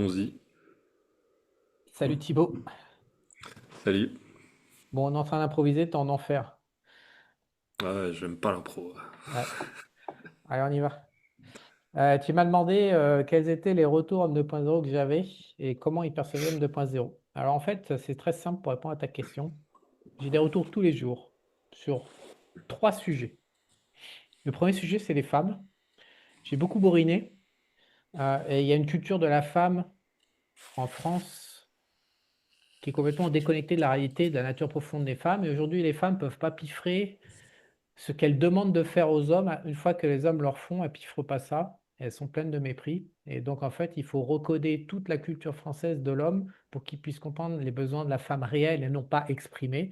allons-y. Salut Thibaut. Salut. Bon, on est en train d'improviser, t'es en enfer. Ah, j'aime pas l'impro. Ouais. Allez, on y va. Tu m'as demandé quels étaient les retours Homme 2.0 que j'avais et comment ils percevaient Homme 2.0. Alors en fait, c'est très simple pour répondre à ta question. J'ai des retours tous les jours sur trois sujets. Le premier sujet, c'est les femmes. J'ai beaucoup bourriné et il y a une culture de la femme en France qui est complètement déconnectée de la réalité, de la nature profonde des femmes. Et aujourd'hui, les femmes ne peuvent pas piffrer ce qu'elles demandent de faire aux hommes, une fois que les hommes leur font, elles ne piffrent pas ça. Elles sont pleines de mépris. Et donc, en fait, il faut recoder toute la culture française de l'homme pour qu'il puisse comprendre les besoins de la femme réelle et non pas exprimés.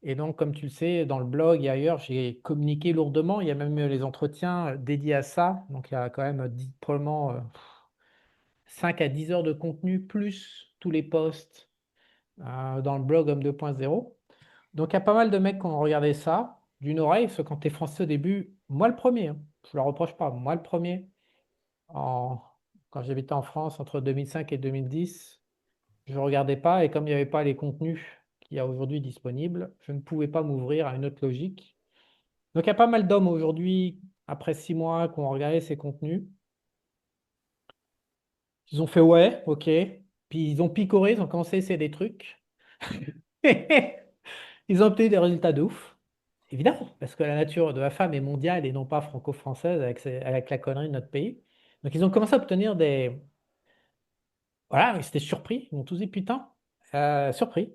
Et donc, comme tu le sais, dans le blog et ailleurs, j'ai communiqué lourdement. Il y a même eu les entretiens dédiés à ça. Donc, il y a quand même probablement 5 à 10 heures de contenu, plus tous les posts dans le blog Homme 2.0. Donc, il y a pas mal de mecs qui ont regardé ça d'une oreille, parce que quand tu es français au début, moi le premier, hein, je ne le reproche pas, moi le premier, en- quand j'habitais en France entre 2005 et 2010, je ne regardais pas, et comme il n'y avait pas les contenus qu'il y a aujourd'hui disponibles, je ne pouvais pas m'ouvrir à une autre logique. Donc, il y a pas mal d'hommes aujourd'hui, après 6 mois, qui ont regardé ces contenus. Ils ont fait ouais, ok, puis ils ont picoré, ils ont commencé à essayer des trucs. Ils ont obtenu des résultats de ouf. Évidemment, parce que la nature de la femme est mondiale et non pas franco-française avec, avec la connerie de notre pays. Donc ils ont commencé à obtenir des... Voilà, ils étaient surpris, ils m'ont tous dit putain, surpris.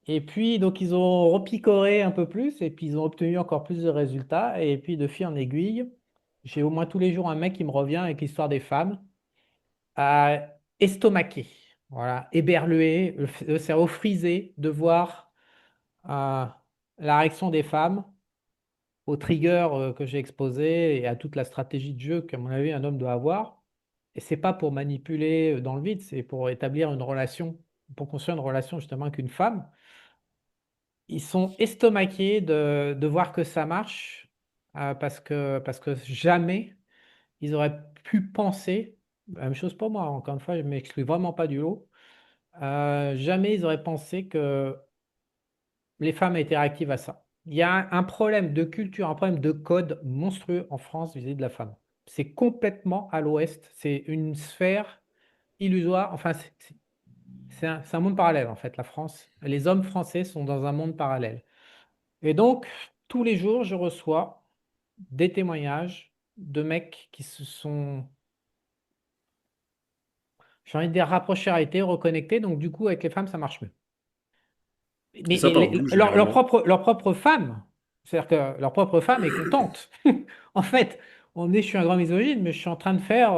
Et puis donc ils ont repicoré un peu plus et puis ils ont obtenu encore plus de résultats. Et puis de fil en aiguille, j'ai au moins tous les jours un mec qui me revient avec l'histoire des femmes, euh, estomaqué, voilà, éberlué, le cerveau frisé de voir euh, la réaction des femmes aux triggers que j'ai exposés et à toute la stratégie de jeu qu'à mon avis un homme doit avoir. Et c'est pas pour manipuler dans le vide, c'est pour établir une relation, pour construire une relation justement avec une femme. Ils sont estomaqués de voir que ça marche parce que jamais ils auraient pu penser, la même chose pour moi, encore une fois, je ne m'exclus vraiment pas du lot, jamais ils auraient pensé que les femmes étaient réactives à ça. Il y a un problème de culture, un problème de code monstrueux en France vis-à-vis de la femme. C'est complètement à l'ouest. C'est une sphère illusoire. Enfin, c'est un monde parallèle, en fait, la France. Les hommes français sont dans un monde parallèle. Et donc, tous les jours, je reçois des témoignages de mecs qui se sont, j'ai envie de dire, rapprochés, arrêtés, reconnectés. Donc, du coup, avec les femmes, ça marche mieux. Et Mais ça part d'où généralement? leur propre femme, c'est-à-dire que leur propre femme est contente. En fait, je suis un grand misogyne, mais je suis en train de faire,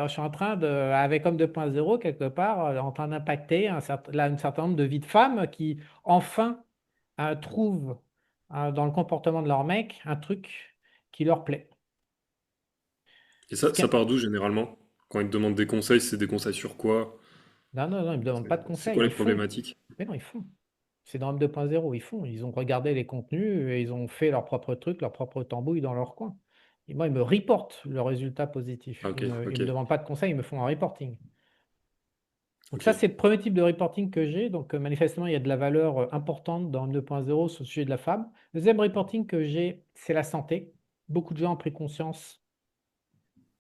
je suis en train de, avec Homme 2.0, quelque part, en train d'impacter un certain nombre de vies de femmes qui, enfin, trouvent dans le comportement de leur mec un truc qui leur plaît. Et Ce ça qui- part d'où généralement? Quand ils te demandent des conseils, c'est des conseils sur quoi? Non, non, non, ils ne me demandent pas de C'est conseils, quoi les ils font. problématiques? Mais non, ils font. C'est dans Homme 2.0, ils font. Ils ont regardé les contenus et ils ont fait leur propre truc, leur propre tambouille dans leur coin. Et moi, ils me reportent le résultat positif. Ah, Ils ok, ne me, ils ok, me demandent pas de conseils, ils me font un reporting. Donc ok. ça, c'est le premier type de reporting que j'ai. Donc manifestement, il y a de la valeur importante dans Homme 2.0 sur le sujet de la femme. Le deuxième reporting que j'ai, c'est la santé. Beaucoup de gens ont pris conscience.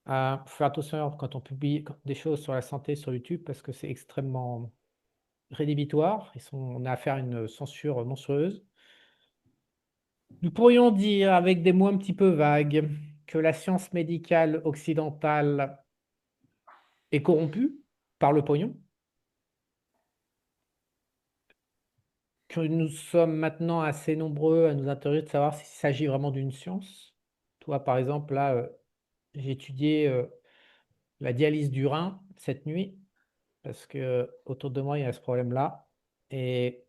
Faut faire attention quand on publie des choses sur la santé sur YouTube parce que c'est extrêmement rédhibitoire. On a affaire à une censure monstrueuse. Nous pourrions dire, avec des mots un petit peu vagues, que la science médicale occidentale est corrompue par le pognon, que nous sommes maintenant assez nombreux à nous interroger de savoir s'il s'agit vraiment d'une science. Toi, par exemple, là, j'ai étudié la dialyse du rein cette nuit, parce que autour de moi, il y a ce problème-là. Et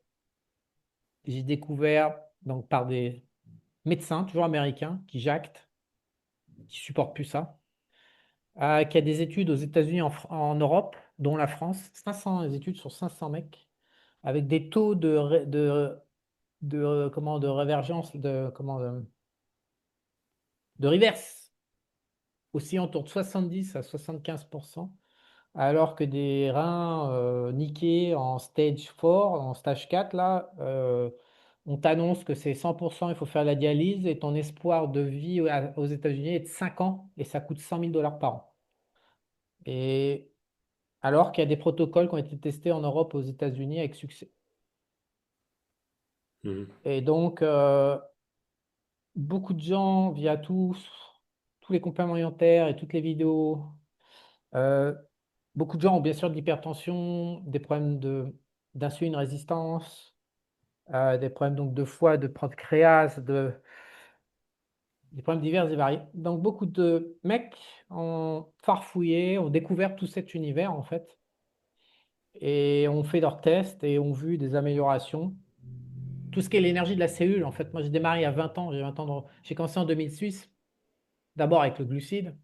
j'ai découvert, donc par des médecins, toujours américains, qui jactent, qui supportent plus ça qui a des études aux États-Unis, en Europe, dont la France, 500 études sur 500 mecs, avec des taux comment, de révergence, de reverse, aussi autour de 70 à 75%. alors que des reins niqués en stage 4, en stage 4, là, on t'annonce que c'est 100%, il faut faire la dialyse et ton espoir de vie aux États-Unis est de 5 ans et ça coûte 100 000 dollars par an. Et alors qu'il y a des protocoles qui ont été testés en Europe, aux États-Unis avec succès. Mhm. Et donc, beaucoup de gens, via tous les compléments alimentaires et toutes les vidéos, euh, beaucoup de gens ont bien sûr de l'hypertension, des problèmes d'insuline résistance, des problèmes donc de foie, de pancréas, des problèmes divers et variés. Donc beaucoup de mecs ont farfouillé, ont découvert tout cet univers en fait, et ont fait leurs tests et ont vu des améliorations. Tout ce qui est l'énergie de la cellule, en fait, moi j'ai démarré à 20 ans, j'ai commencé en 2006, d'abord avec le glucide,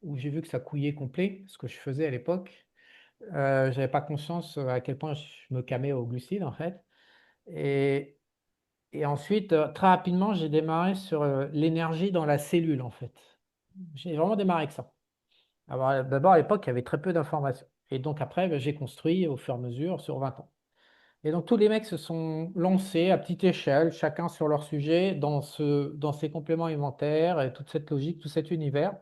où j'ai vu que ça couillait complet, ce que je faisais à l'époque. J'avais pas conscience à quel point je me camais au glucide en fait. Et, et ensuite, très rapidement, j'ai démarré sur l'énergie dans la cellule en fait. J'ai vraiment démarré avec ça. Alors, d'abord, à l'époque, il y avait très peu d'informations. Et donc après, ben, j'ai construit au fur et à mesure sur 20 ans. Et donc tous les mecs se sont lancés à petite échelle, chacun sur leur sujet, dans ces compléments alimentaires et toute cette logique, tout cet univers.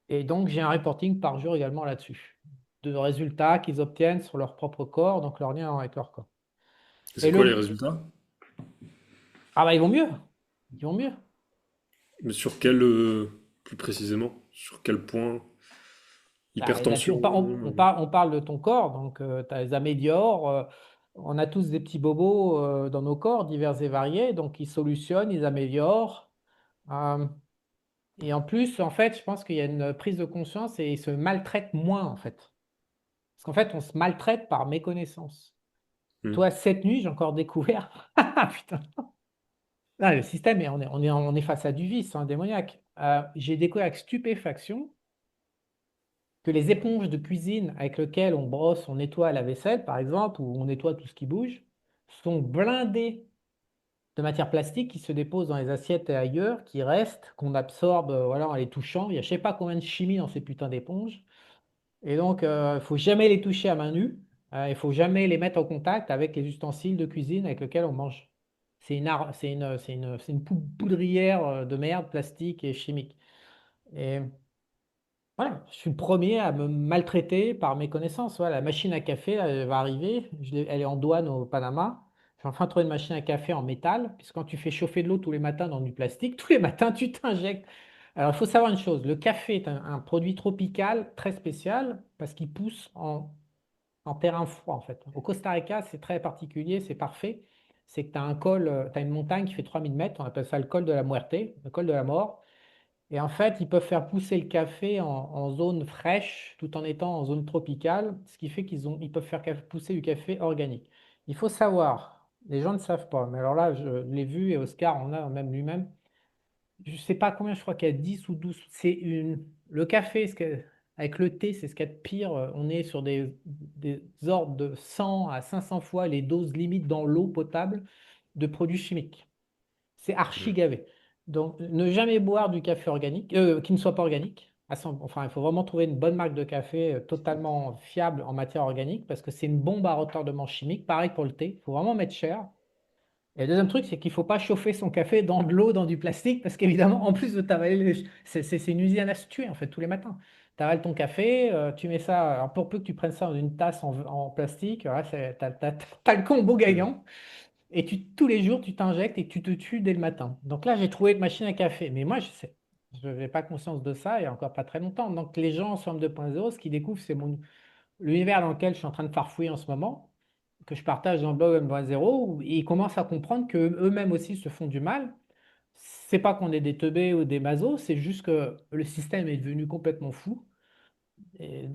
Et donc j'ai un reporting par jour également là-dessus, de résultats qu'ils obtiennent sur leur propre corps, donc leur lien avec leur corps. Et Et c'est quoi les résultats? ah bah ils vont mieux, ils vont mieux. Mais sur quel, plus précisément, sur quel point? Ah, et là, Hypertension? on parle de ton corps, donc tu les améliores. On a tous des petits bobos dans nos corps, divers et variés, donc ils solutionnent, ils améliorent. Euh, et en plus, en fait, je pense qu'il y a une prise de conscience et ils se maltraitent moins, en fait. Parce qu'en fait, on se maltraite par méconnaissance. Mhm. Toi, cette nuit, j'ai encore découvert. Ah, putain. Ah, le système, on est face à du vice, hein, démoniaque. J'ai découvert avec stupéfaction que les éponges de cuisine avec lesquelles on brosse, on nettoie la vaisselle, par exemple, ou on nettoie tout ce qui bouge, sont blindées de matière plastique qui se dépose dans les assiettes et ailleurs, qui restent, qu'on absorbe voilà, en les touchant. Il y a je ne sais pas combien de chimie dans ces putains d'éponges. Et donc, il ne faut jamais les toucher à main nue. Il ne faut jamais les mettre en contact avec les ustensiles de cuisine avec lesquels on mange. C'est une poudrière de merde plastique et chimique. Et voilà, je suis le premier à me maltraiter par mes connaissances. Voilà, la machine à café, là, elle va arriver. Elle est en douane au Panama. J'ai enfin trouvé une machine à café en métal, puisque quand tu fais chauffer de l'eau tous les matins dans du plastique, tous les matins, tu t'injectes. Alors, il faut savoir une chose, le café est un produit tropical très spécial, parce qu'il pousse en terrain froid, en fait. Au Costa Rica, c'est très particulier, c'est parfait. C'est que tu as un col, tu as une montagne qui fait 3000 mètres, on appelle ça le col de la Muerte, le col de la mort. Et en fait, ils peuvent faire pousser le café en zone fraîche tout en étant en zone tropicale, ce qui fait ils peuvent faire pousser du café organique. Il faut savoir, les gens ne savent pas, mais alors là, je l'ai vu et Oscar en a même lui-même. Je ne sais pas combien, je crois qu'il y a 10 ou 12. Le café, avec le thé, c'est ce qu'il y a de pire. On est sur des ordres de 100 à 500 fois les doses limites dans l'eau potable de produits chimiques. C'est archi gavé. Donc, ne jamais boire du café organique, qui ne soit pas organique. Enfin, il faut vraiment trouver une bonne marque de café totalement fiable en matière organique parce que c'est une bombe à retardement chimique. Pareil pour le thé, il faut vraiment mettre cher. Et le deuxième truc, c'est qu'il ne faut pas chauffer son café dans de l'eau, dans du plastique, parce qu'évidemment, en plus de t'avaler, c'est une usine à se tuer en fait tous les matins. Tu avales ton café, tu mets ça, alors pour peu que tu prennes ça dans une tasse en plastique, voilà, t'as le combo Mhm. gagnant. Et tous les jours, tu t'injectes et tu te tues dès le matin. Donc là, j'ai trouvé une machine à café. Mais moi, je sais, je n'avais pas conscience de ça il n'y a encore pas très longtemps. Donc les gens sur Homme 2.0, ce qu'ils découvrent, c'est l'univers dans lequel je suis en train de farfouiller en ce moment, que je partage dans le blog Homme 2.0, où ils commencent à comprendre qu'eux-mêmes aussi se font du mal. C'est pas qu'on est des teubés ou des mazos, c'est juste que le système est devenu complètement fou et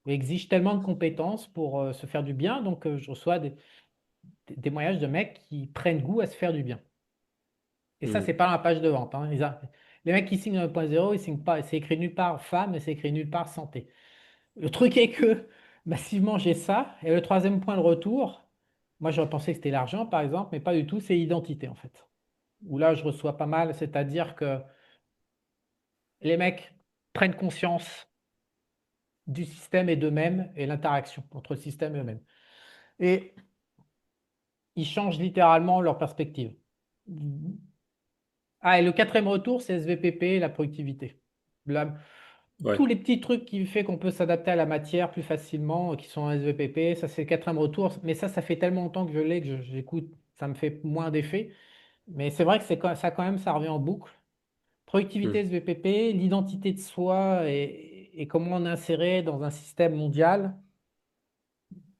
exige tellement de compétences pour se faire du bien. Donc je reçois des témoignages de mecs qui prennent goût à se faire du bien. Et ça, c'est Mhm. pas dans la page de vente, hein. Les mecs qui signent 1.0, ils signent pas, c'est écrit nulle part femme et c'est écrit nulle part santé. Le truc est que massivement, j'ai ça. Et le troisième point de retour, moi, j'aurais pensé que c'était l'argent, par exemple, mais pas du tout, c'est l'identité, en fait. Où là, je reçois pas mal, c'est-à-dire que les mecs prennent conscience. du système et d'eux-mêmes et l'interaction entre le système et eux-mêmes. Et ils changent littéralement leur perspective. Ah, et le quatrième retour, c'est SVPP, la productivité. La- Ouais. tous les petits trucs qui fait qu'on peut s'adapter à la matière plus facilement, qui sont en SVPP, ça c'est le quatrième retour. Mais ça fait tellement longtemps que je l'ai que j'écoute, ça me fait moins d'effet. Mais c'est vrai que ça quand même, ça revient en boucle. Productivité Hmm. SVPP, l'identité de soi et comment on est inséré dans un système mondial.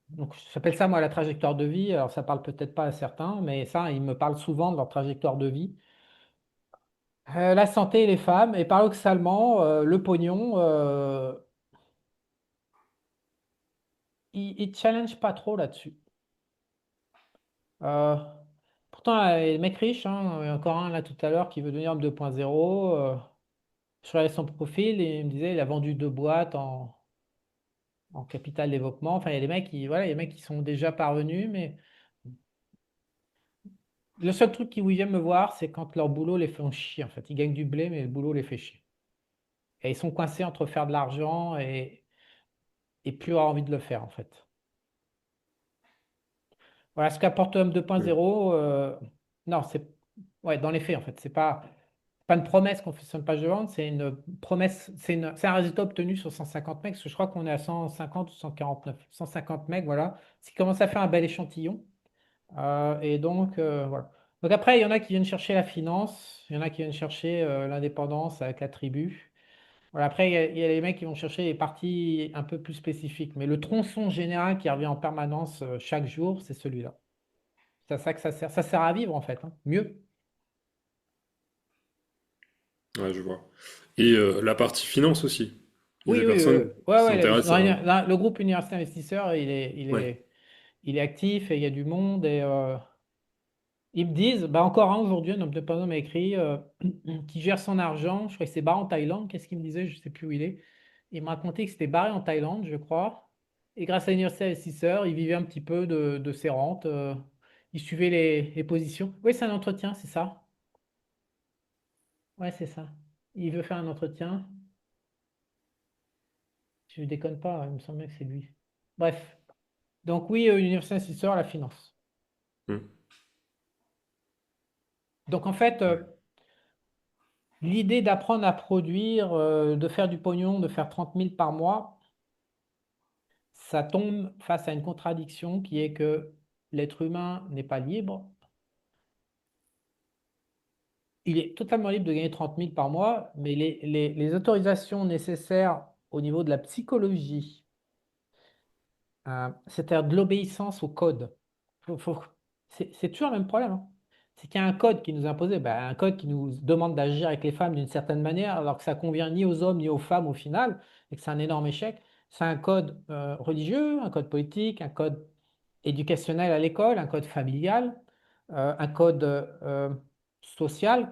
Donc, j'appelle ça, moi, la trajectoire de vie. Alors, ça parle peut-être pas à certains, mais ça, ils me parlent souvent de leur trajectoire de vie. La santé et les femmes. Et paradoxalement, le pognon, il challenge pas trop là-dessus. Euh, pourtant, les mecs riches, hein, il y a encore un là tout à l'heure qui veut devenir homme 2.0. Je regardais son profil et il me disait il a vendu 2 boîtes en capital développement. Enfin, il y a des mecs qui, voilà, il y a des mecs qui sont déjà parvenus, mais le seul truc qui où ils viennent me voir, c'est quand leur boulot les fait chier, en fait. Ils gagnent du blé, mais le boulot les fait chier. Et ils sont coincés entre faire de l'argent et plus avoir envie de le faire, en fait. Voilà ce qu'apporte Homme Hmm. 2.0. Non, c'est ouais, dans les faits, en fait. C'est pas une promesse qu'on fait sur une page de vente, c'est une promesse, c'est un résultat obtenu sur 150 mecs, parce que je crois qu'on est à 150 ou 149. 150 mecs, voilà. Ce qui commence à faire un bel échantillon. Et donc, voilà. Donc après, il y en a qui viennent chercher la finance, il y en a qui viennent chercher l'indépendance avec la tribu. Voilà, après, il y a les mecs qui vont chercher les parties un peu plus spécifiques. Mais le tronçon général qui revient en permanence chaque jour, c'est celui-là. C'est à ça que ça sert. Ça sert à vivre, en fait, hein. Mieux. Ouais, je vois. Et la partie finance aussi. Il y a Oui, des oui, personnes ouais, qui ouais, s'intéressent à... le groupe Université Investisseur, Ouais. il est actif et il y a du monde. Et ils me disent, bah encore un aujourd'hui, un homme de Paname m'a écrit, qui gère son argent. Je crois que c'est barré en Thaïlande. Qu'est-ce qu'il me disait? Je ne sais plus où il est. Il m'a raconté que c'était barré en Thaïlande, je crois. Et grâce à l'Université Investisseur, il vivait un petit peu de ses rentes. Il suivait les positions. Oui, c'est un entretien, c'est ça. Ouais, c'est ça. Il veut faire un entretien. Je ne déconne pas, il me semblait que c'est lui. Bref. Donc oui, Université Investisseur, la finance. Hmm. Donc en fait, l'idée d'apprendre à produire, de faire du pognon, de faire 30 000 par mois, ça tombe face à une contradiction qui est que l'être humain n'est pas libre. Il est totalement libre de gagner 30 000 par mois, mais les autorisations nécessaires au niveau de la psychologie, c'est-à-dire de l'obéissance au code. C'est toujours le même problème, hein. C'est qu'il y a un code qui nous est imposé, ben, un code qui nous demande d'agir avec les femmes d'une certaine manière, alors que ça convient ni aux hommes ni aux femmes au final, et que c'est un énorme échec. C'est un code religieux, un code politique, un code éducationnel à l'école, un code familial, un code social.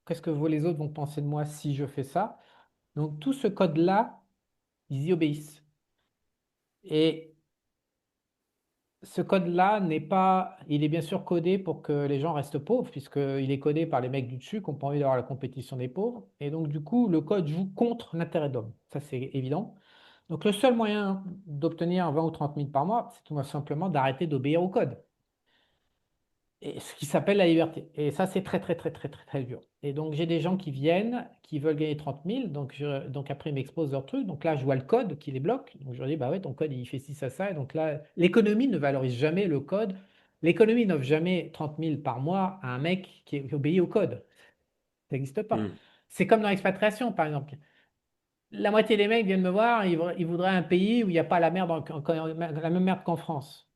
Qu'est-ce que les autres vont penser de moi si je fais ça? Donc tout ce code-là, ils y obéissent. Et ce code-là n'est pas, il est bien sûr codé pour que les gens restent pauvres, puisqu'il est codé par les mecs du dessus qui n'ont pas envie d'avoir la compétition des pauvres. Et donc, du coup, le code joue contre l'intérêt d'homme. Ça, c'est évident. Donc, le seul moyen d'obtenir 20 ou 30 000 par mois, c'est tout simplement d'arrêter d'obéir au code. Et ce qui s'appelle la liberté. Et ça, c'est très, très, très, très, très, très dur. Et donc, j'ai des gens qui viennent, qui veulent gagner 30 000. Donc après, ils m'exposent leur truc. Donc là, je vois le code qui les bloque. Donc, je leur dis, bah ouais, ton code, il fait ci, ça, ça. Et donc là, l'économie ne valorise jamais le code. L'économie n'offre jamais 30 000 par mois à un mec qui obéit au code. Ça n'existe pas. Hmm. C'est comme dans l'expatriation, par exemple. La moitié des mecs viennent me voir, ils voudraient un pays où il n'y a pas la merde, la même merde qu'en France.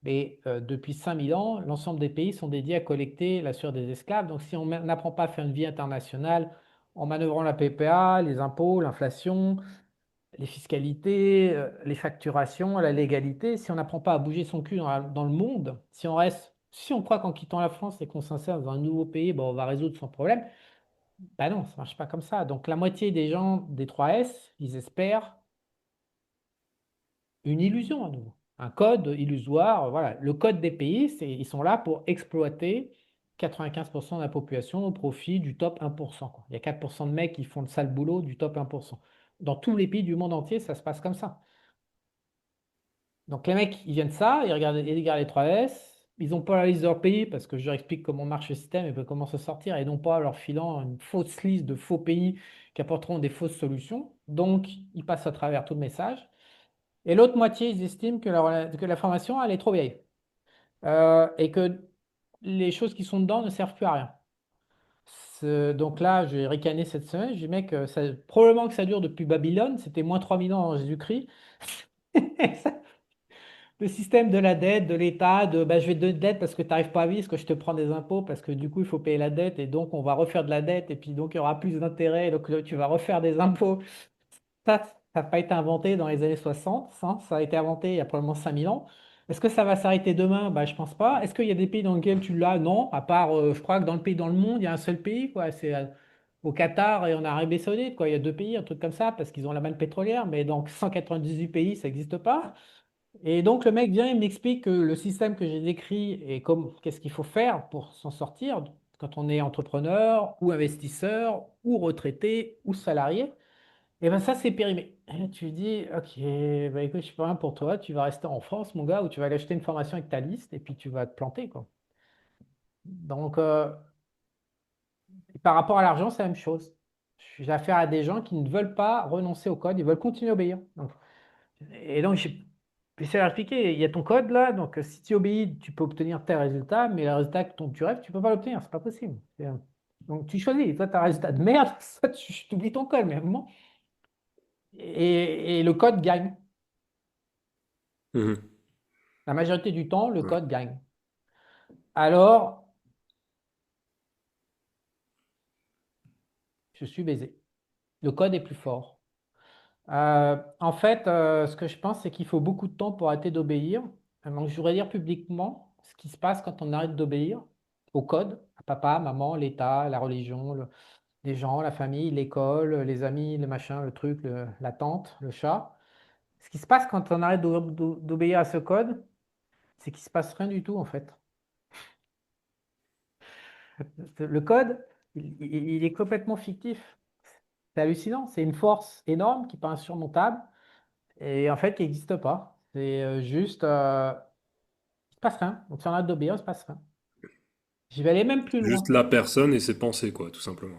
Mais depuis 5000 ans, l'ensemble des pays sont dédiés à collecter la sueur des esclaves. Donc, si on n'apprend pas à faire une vie internationale en manœuvrant la PPA, les impôts, l'inflation, les fiscalités, les facturations, la légalité, si on n'apprend pas à bouger son cul dans le monde, si on croit qu'en quittant la France et qu'on s'insère dans un nouveau pays, bon, on va résoudre son problème, ben non, ça ne marche pas comme ça. Donc, la moitié des gens des 3S, ils espèrent une illusion à nouveau, un code illusoire. Voilà. Le code des pays, ils sont là pour exploiter 95% de la population au profit du top 1%, quoi. Il y a 4% de mecs qui font le sale boulot du top 1%. Dans tous les pays du monde entier, ça se passe comme ça. Donc les mecs, ils viennent de ça, ils regardent les 3S, ils n'ont pas la liste de leur pays parce que je leur explique comment marche le système et puis comment se sortir, et non pas leur filant une fausse liste de faux pays qui apporteront des fausses solutions. Donc ils passent à travers tout le message. Et l'autre moitié, ils estiment que la formation, elle est trop vieille. Et que les choses qui sont dedans ne servent plus à rien. Donc là, j'ai ricané cette semaine, j'ai dit, mec, probablement que ça dure depuis Babylone, c'était moins 3000 ans avant Jésus-Christ. Le système de la dette, de l'État, de bah, je vais te donner de dette parce que tu n'arrives pas à vivre, parce que je te prends des impôts, parce que du coup, il faut payer la dette, et donc on va refaire de la dette, et puis donc il y aura plus d'intérêts, donc tu vas refaire des impôts. Ça n'a pas été inventé dans les années 60, ça a été inventé il y a probablement 5000 ans. Est-ce que ça va s'arrêter demain? Bah, je pense pas. Est-ce qu'il y a des pays dans lesquels tu l'as? Non, à part, je crois que dans le pays dans le monde, il y a un seul pays, quoi. C'est au Qatar et en Arabie Saoudite, quoi. Il y a deux pays, un truc comme ça, parce qu'ils ont la manne pétrolière, mais dans 198 pays, ça n'existe pas. Et donc le mec vient et m'explique que le système que j'ai décrit et qu'est-ce qu'il faut faire pour s'en sortir quand on est entrepreneur ou investisseur ou retraité ou salarié. Et ben ça, c'est périmé. Et tu lui dis, ok, bah écoute, je suis pas rien pour toi, tu vas rester en France, mon gars, ou tu vas aller acheter une formation avec ta liste et puis tu vas te planter, quoi. Donc, par rapport à l'argent, c'est la même chose. J'ai affaire à des gens qui ne veulent pas renoncer au code, ils veulent continuer à obéir. Et donc, j'ai essayé de leur expliquer, il y a ton code là, donc si tu obéis, tu peux obtenir tel résultat, mais le résultat dont tu rêves, tu ne peux pas l'obtenir, c'est pas possible. Donc, tu choisis, soit tu as un résultat de merde, soit tu oublies ton code, mais à un moment, et le code gagne. Mhm. La majorité du temps, le Ouais. code gagne. Alors, je suis baisé. Le code est plus fort. En fait, ce que je pense, c'est qu'il faut beaucoup de temps pour arrêter d'obéir. Donc, je voudrais dire publiquement ce qui se passe quand on arrête d'obéir au code, à papa, maman, l'État, la religion, les gens, la famille, l'école, les amis, le machin, le truc, la tante, le chat. Ce qui se passe quand on arrête d'obéir à ce code, c'est qu'il ne se passe rien du tout, en fait. Le code, il est complètement fictif. C'est hallucinant. C'est une force énorme qui paraît insurmontable et en fait qui n'existe pas. C'est juste, il se passe rien. Donc si on arrête d'obéir, il ne se passe rien. Je vais aller même plus Juste loin. la personne et ses pensées, quoi, tout simplement.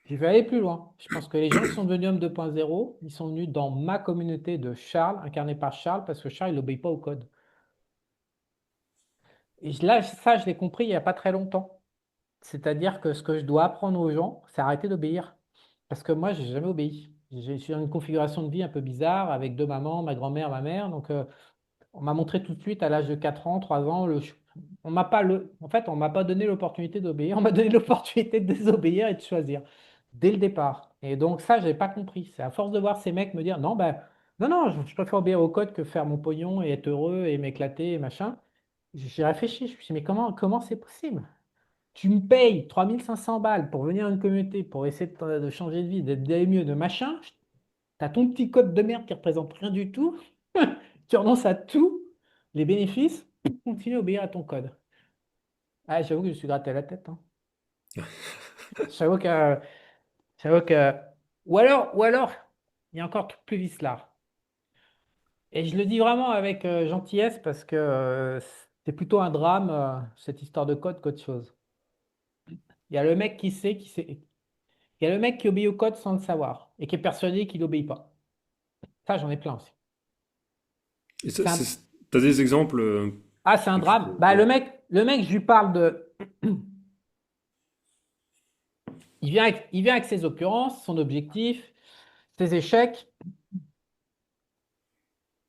Je vais aller plus loin. Je pense que les gens qui sont devenus hommes 2.0, ils sont venus dans ma communauté de Charles, incarnée par Charles, parce que Charles, il n'obéit pas au code. Et là, ça, je l'ai compris il n'y a pas très longtemps. C'est-à-dire que ce que je dois apprendre aux gens, c'est arrêter d'obéir. Parce que moi, j'ai jamais obéi. Je suis dans une configuration de vie un peu bizarre avec deux mamans, ma grand-mère, ma mère. Donc, on m'a montré tout de suite à l'âge de 4 ans, 3 ans, on m'a pas en fait, on m'a pas donné l'opportunité d'obéir. On m'a donné l'opportunité de désobéir et de choisir dès le départ. Et donc, ça, je n'avais pas compris. C'est à force de voir ces mecs me dire, non, ben, non, non, je préfère obéir au code que faire mon pognon et être heureux et m'éclater et machin. J'ai réfléchi. Je me suis dit, mais comment c'est possible? Tu me payes 3500 balles pour venir à une communauté, pour essayer de changer de vie, d'aller mieux, de machin. T'as ton petit code de merde qui représente rien du tout. Tu renonces à tout, les bénéfices, continue à obéir à ton code. Ah, j'avoue que je suis gratté la tête, hein. J'avoue que, j'avoue que, ou alors, il y a encore tout plus vice là. Et je le dis vraiment avec gentillesse parce que c'est plutôt un drame, cette histoire de code qu'autre chose. Il y a le mec qui sait, il y a le mec qui obéit au code sans le savoir et qui est persuadé qu'il n'obéit pas. Ça, j'en ai plein aussi. Et C'est un... t'as des exemples Ah, c'est un que tu drame. peux. Bah, Ouais. le mec, je lui parle de. Il vient avec ses occurrences, son objectif, ses échecs,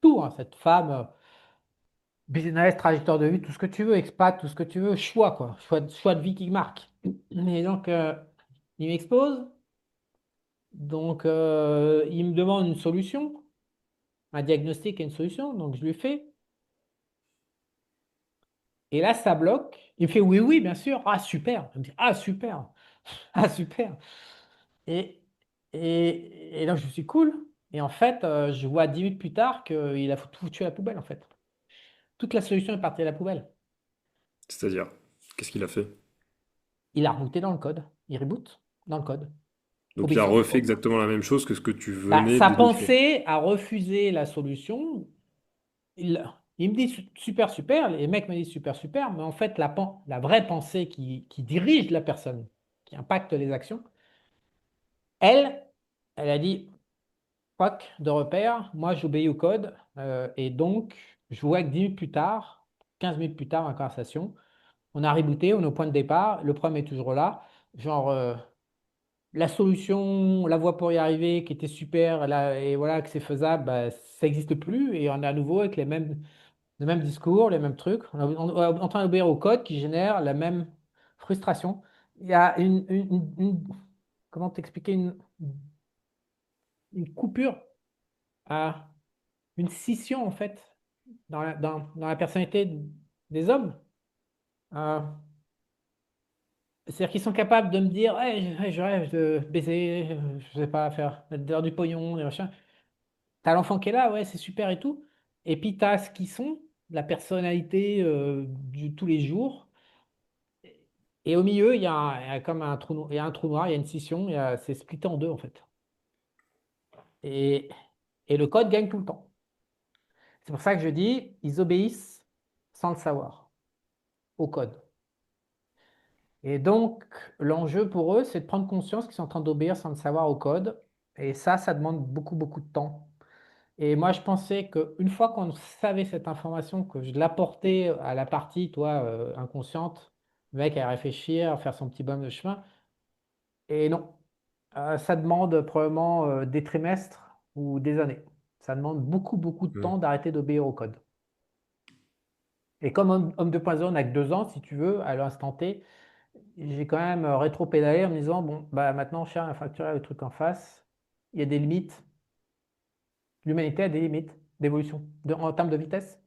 tout, hein, cette femme, business, trajectoire de vie, tout ce que tu veux, expat, tout ce que tu veux, choix, quoi. Choix de vie qui marque. Et donc, il m'expose. Donc, il me demande une solution, un diagnostic et une solution. Donc, je lui fais. Et là, ça bloque. Il me fait oui, oui, bien sûr. Ah, super. Il me dit, ah, super. Ah, super. Et, et donc, je suis cool. Et en fait, je vois 10 minutes plus tard qu'il a tout foutu à la poubelle, en fait. Toute la solution est partie à la poubelle. C'est-à-dire, qu'est-ce qu'il a fait? Il a rebooté dans le code. Il reboot dans le code. Donc il a Obéissance. refait exactement la même chose que ce que tu Bah, venais sa de décrire. pensée a refusé la solution. Il me dit super, super. Les mecs me disent super, super. Mais en fait, la vraie pensée qui dirige la personne, qui impacte les actions, elle, elle a dit, fuck de repère, moi j'obéis au code. Et donc, je vois que 10 minutes plus tard, 15 minutes plus tard, dans la conversation, on a rebooté, on est au point de départ, le problème est toujours là. Genre, la solution, la voie pour y arriver, qui était super, là, et voilà, que c'est faisable, bah, ça n'existe plus. Et on est à nouveau avec les mêmes discours, les mêmes trucs. On est en train d'obéir au code qui génère la même frustration. Il y a comment t'expliquer, une coupure, à une scission en fait dans la personnalité des hommes. Euh, C'est-à-dire qu'ils sont capables de me dire, ouais, je rêve de baiser, je sais pas, faire du pognon, des machins. T'as l'enfant qui est là, ouais, c'est super et tout. Et puis t'as ce qu'ils sont, la personnalité du tous les jours. Et au milieu, il y a comme il y a un trou noir, il y a une scission, c'est splitté en deux en fait. Et, et le code gagne tout le temps. C'est pour ça que je dis, ils obéissent sans le savoir au code. Et donc, l'enjeu pour eux, c'est de prendre conscience qu'ils sont en train d'obéir sans le savoir au code. Et ça demande beaucoup, beaucoup de temps. Et moi, je pensais qu'une fois qu'on savait cette information, que je l'apportais à la partie, toi, inconsciente, le mec à réfléchir, à faire son petit bonhomme de chemin. Et non, ça demande probablement des trimestres ou des années. Ça demande beaucoup, beaucoup de Hmm. temps d'arrêter d'obéir au code. Et comme homme 2.0 n'a que 2 ans, si tu veux, à l'instant T, j'ai quand même rétro-pédalé en me disant, bon, bah maintenant, cher, à facturer le truc en face, il y a des limites. L'humanité a des limites d'évolution en termes de vitesse.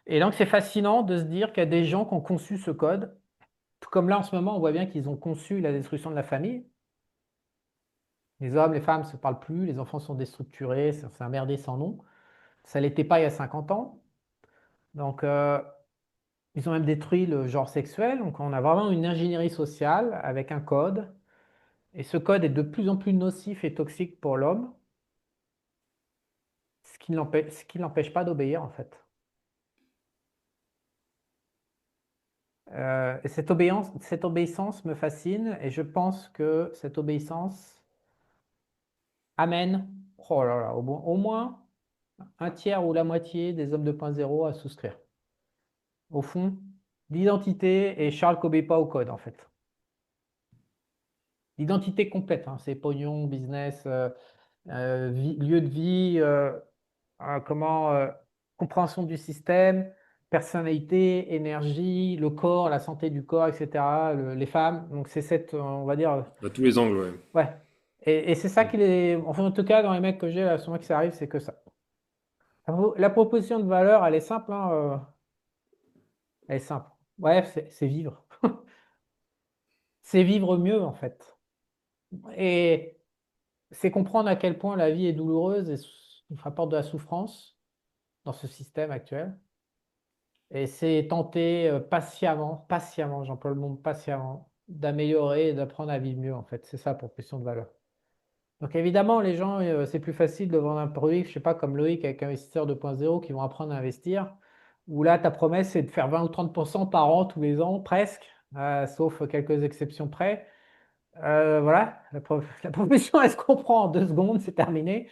Et donc, c'est fascinant de se dire qu'il y a des gens qui ont conçu ce code. Tout comme là, en ce moment, on voit bien qu'ils ont conçu la destruction de la famille. Les hommes, les femmes ne se parlent plus, les enfants sont déstructurés, c'est un merdier sans nom. Ça ne l'était pas il y a 50 ans. Donc, ils ont même détruit le genre sexuel. Donc, on a vraiment une ingénierie sociale avec un code. Et ce code est de plus en plus nocif et toxique pour l'homme, ce qui ne l'empêche pas d'obéir, en fait. Et cette obéissance me fascine et je pense que cette obéissance amène, oh là là, au moins un tiers ou la moitié des hommes 2.0 à souscrire. Au fond, l'identité et Charles n'obéit pas au code en fait. L'identité complète, hein, c'est pognon, business, lieu de vie, comment, compréhension du système, personnalité, énergie, le corps, la santé du corps, etc. Les femmes. Donc c'est cette, on va dire, À tous les angles, ouais. ouais. Et c'est ça Hmm. qui les, enfin en tout cas dans les mecs que j'ai là, souvent que ça arrive, c'est que ça. La proposition de valeur, elle est simple, hein, elle est simple. Ouais, c'est vivre. C'est vivre mieux en fait. Et c'est comprendre à quel point la vie est douloureuse et nous rapporte de la souffrance dans ce système actuel. Et c'est tenter patiemment, patiemment, j'emploie le mot patiemment, d'améliorer et d'apprendre à vivre mieux en fait. C'est ça, proposition de valeur. Donc évidemment, les gens, c'est plus facile de vendre un produit, je sais pas, comme Loïc avec Investisseur 2.0 qui vont apprendre à investir, où là, ta promesse, c'est de faire 20 ou 30% par an tous les ans, presque, sauf quelques exceptions près. Voilà, la profession, elle se comprend en 2 secondes, c'est terminé.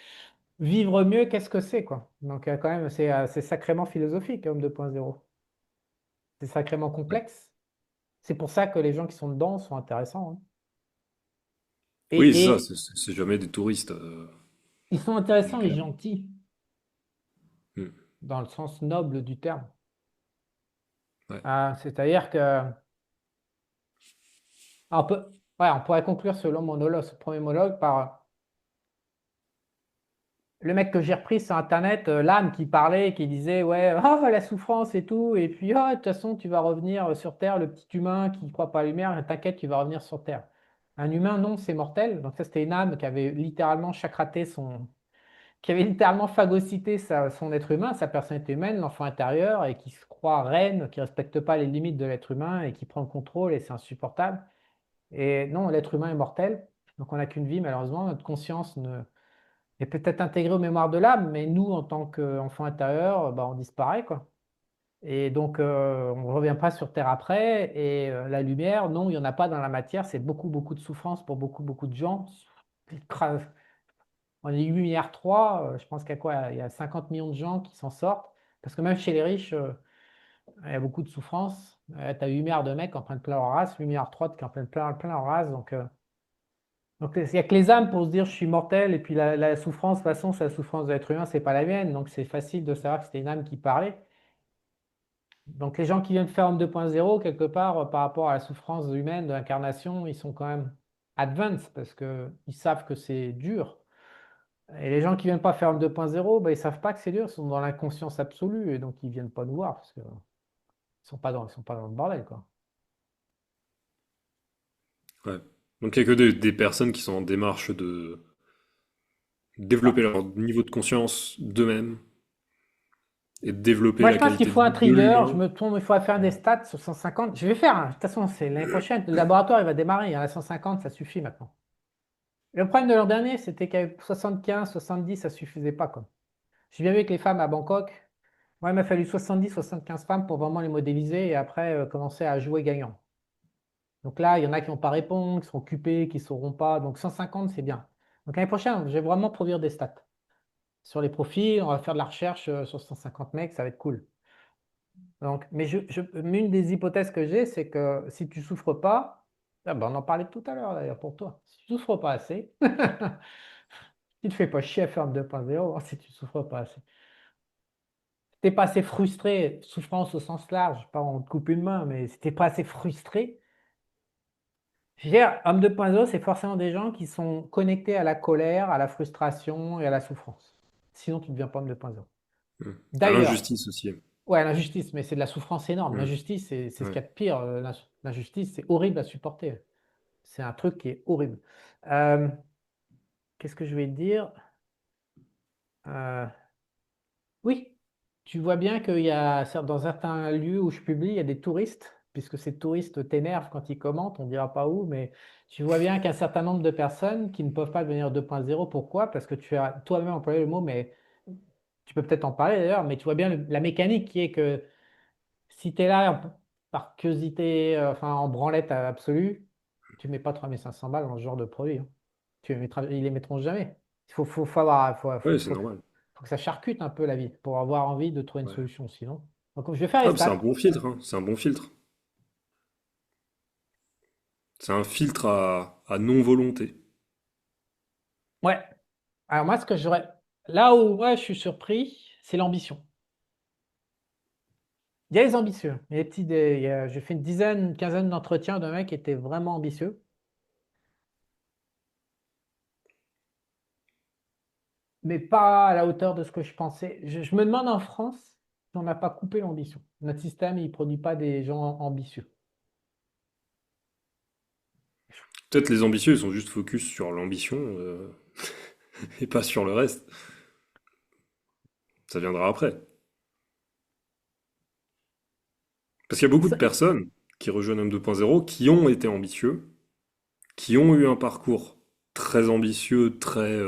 Vivre mieux, qu'est-ce que c'est, quoi? Donc quand même, c'est sacrément philosophique, Homme 2.0. C'est sacrément complexe. C'est pour ça que les gens qui sont dedans sont intéressants, hein. Oui, c'est ça, Et c'est jamais des touristes. ils sont intéressants et Donc, gentils, hmm. dans le sens noble du terme. Ouais. C'est-à-dire que on peut, ouais, on pourrait conclure ce long monologue, ce premier monologue par le mec que j'ai repris sur Internet, l'âme qui parlait, qui disait ouais, oh, la souffrance et tout, et puis oh, de toute façon tu vas revenir sur Terre, le petit humain qui ne croit pas à la lumière, t'inquiète, tu vas revenir sur Terre. Un humain, non, c'est mortel. Donc ça, c'était une âme qui avait littéralement chacraté qui avait littéralement phagocyté son être humain, sa personnalité humaine, l'enfant intérieur, et qui se croit reine, qui ne respecte pas les limites de l'être humain et qui prend le contrôle, et c'est insupportable. Et non, l'être humain est mortel, donc on n'a qu'une vie, malheureusement. Notre conscience est peut-être intégrée aux mémoires de l'âme, mais nous, en tant qu'enfant intérieur, bah, on disparaît, quoi. Et donc, on ne revient pas sur Terre après. Et la lumière, non, il n'y en a pas dans la matière. C'est beaucoup, beaucoup de souffrance pour beaucoup, beaucoup de gens. On est 8 milliards 3, je pense qu'il y a quoi? Il y a 50 millions de gens qui s'en sortent. Parce que même chez les riches, il y a beaucoup de souffrance. Tu as 8 milliards de mecs en prennent plein leur race, 8 milliards 3 qui en prennent plein, plein leur race. Donc il n'y a que les âmes pour se dire je suis mortel. Et puis la souffrance, de toute façon, c'est la souffrance de l'être humain, c'est pas la mienne. Donc c'est facile de savoir que c'était une âme qui parlait. Donc les gens qui viennent faire Homme 2.0, quelque part, par rapport à la souffrance humaine de l'incarnation, ils sont quand même advanced parce qu'ils savent que c'est dur. Et les gens qui viennent pas faire Homme 2.0, ben, ils savent pas que c'est dur, ils sont dans l'inconscience absolue et donc ils viennent pas nous voir parce qu'ils sont pas dans le bordel, quoi. Ouais. Donc il n'y a que des personnes qui sont en démarche de développer Ah. leur niveau de conscience d'eux-mêmes et de développer Moi, je la pense qu'il qualité faut de un vie de trigger. Je l'humain. me tourne, il faut faire des stats sur 150. Je vais faire, hein. De toute façon, c'est l'année prochaine. Le laboratoire, il va démarrer, hein. À 150, ça suffit maintenant. Le problème de l'an dernier, c'était qu'avec 75, 70, ça suffisait pas, quoi. J'ai bien vu que les femmes à Bangkok, moi, il m'a fallu 70, 75 femmes pour vraiment les modéliser et après commencer à jouer gagnant. Donc là, il y en a qui vont pas répondre, qui sont occupés, qui ne sauront pas. Donc 150, c'est bien. Donc l'année prochaine, je vais vraiment produire des stats sur les profils. On va faire de la recherche sur 150 mecs, ça va être cool. Donc, mais une des hypothèses que j'ai, c'est que si tu souffres pas, ah ben, on en parlait tout à l'heure d'ailleurs pour toi. Si tu souffres pas assez, si tu ne fais pas chier à faire 2.0, si tu souffres pas assez. Si t'es pas assez frustré, souffrance au sens large, pas on te coupe une main, mais si t'es pas assez frustré, je veux dire, homme 2.0, c'est forcément des gens qui sont connectés à la colère, à la frustration et à la souffrance. Sinon, tu ne deviens pas homme 2.0. Hmm. À D'ailleurs, l'injustice aussi. ouais, l'injustice, mais c'est de la souffrance énorme. Hmm. L'injustice, c'est ce qu'il Ouais. y a de pire. L'injustice, c'est horrible à supporter. C'est un truc qui est horrible. Euh, Qu'est-ce que je vais te dire? Euh, Oui, tu vois bien qu'il y a dans certains lieux où je publie, il y a des touristes, puisque ces touristes t'énervent quand ils commentent, on ne dira pas où, mais tu vois bien qu'un certain nombre de personnes qui ne peuvent pas devenir 2.0, pourquoi? Parce que tu as toi-même employé le mot, mais tu peux peut-être en parler d'ailleurs, mais tu vois bien la mécanique qui est que si tu es là par curiosité, enfin en branlette absolue, tu ne mets pas 3500 balles dans ce genre de produit, hein. Ils les mettront jamais. Faut avoir, Ouais, c'est normal. faut que ça charcute un peu la vie pour avoir envie de trouver une Ouais. solution sinon. Donc je vais faire les Ah, c'est un stats. bon filtre, hein. C'est un bon filtre. C'est un filtre à non-volonté. Ouais. Alors moi, ce que j'aurais. Là où ouais, je suis surpris, c'est l'ambition. Il y a les ambitieux. Il y a les petits j'ai fait une dizaine, une quinzaine d'entretiens de mecs qui étaient vraiment ambitieux, mais pas à la hauteur de ce que je pensais. Je me demande en France si on n'a pas coupé l'ambition. Notre système, il ne produit pas des gens ambitieux. Peut-être les ambitieux, ils sont juste focus sur l'ambition et pas sur le reste. Ça viendra après. Parce qu'il y a beaucoup de Ça- personnes qui rejoignent Homme 2.0 qui ont été ambitieux, qui ont eu un parcours très ambitieux, très,